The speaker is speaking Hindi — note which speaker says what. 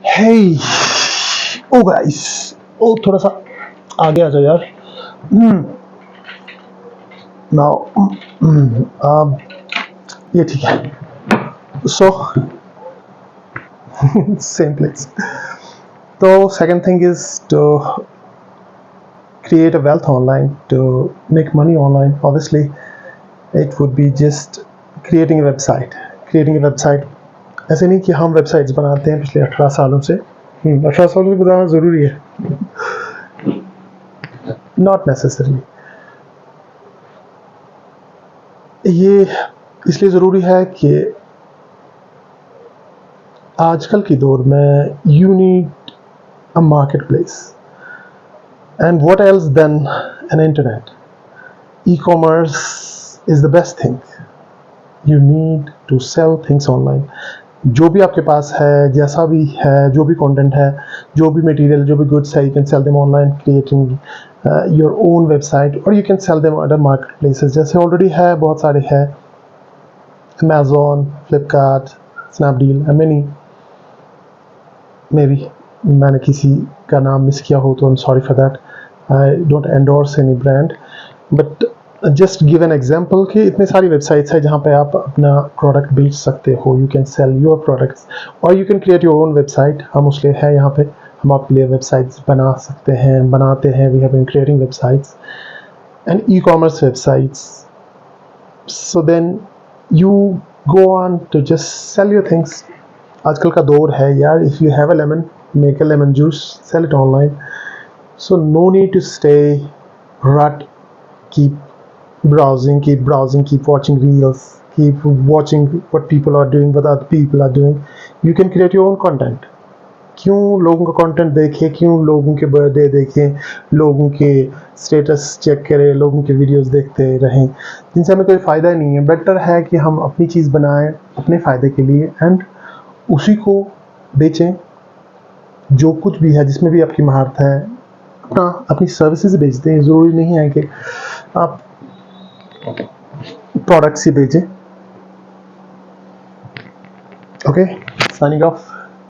Speaker 1: Hey, ओ गाइस, ओ थोड़ा सा आगे आ जाओ यार। नाउ ये ठीक है। So same place. तो second thing is to create a wealth online, to make money online. Obviously it would be just creating a website. ऐसे नहीं कि हम वेबसाइट्स बनाते हैं पिछले 18 सालों से। 18 सालों से बताना ज़रूरी है? Not necessary. ये इसलिए ज़रूरी है कि आजकल की दौर में you need a marketplace, and what else than an internet. E commerce is the best thing. You need to sell things online. जो भी आपके पास है, जैसा भी है, जो भी कंटेंट है, जो भी मटेरियल, जो भी गुड्स है, you can sell them online, creating your own website, और you can sell them other market places. जैसे ऑलरेडी है, बहुत सारे हैं, Amazon, Flipkart, Snapdeal, many. May be मैंने किसी का नाम मिस किया हो तो I am sorry for that. I don't endorse any brand, but just give an example कि इतनी सारी वेबसाइट्स है जहाँ पे आप अपना प्रोडक्ट बेच सकते हो। You can sell your products, और you can create your own website. हम उसके है यहाँ पे, हम आपके लिए वेबसाइट्स बना सकते हैं, बनाते हैं। We have been creating websites and e commerce websites. So then you go on to just sell your things. आजकल का दौर है यार, if you have a lemon, make a lemon juice, sell it online. So no need to stay rut, keep browsing, keep watching reels, keep watching what people are doing, what other people are doing. You can create your own content. क्यों लोगों का कंटेंट देखें, क्यों लोगों के बर्थडे देखें, लोगों के स्टेटस चेक करें, लोगों के वीडियोस देखते रहें जिनसे हमें कोई फ़ायदा ही नहीं है। बेटर है कि हम अपनी चीज़ बनाएं अपने फ़ायदे के लिए, एंड उसी को बेचें। जो कुछ भी है, जिसमें भी आपकी महारत है, अपनी सर्विसेज बेचते हैं। ज़रूरी नहीं है कि आप प्रोडक्ट्स ही बेचें। Okay, signing off.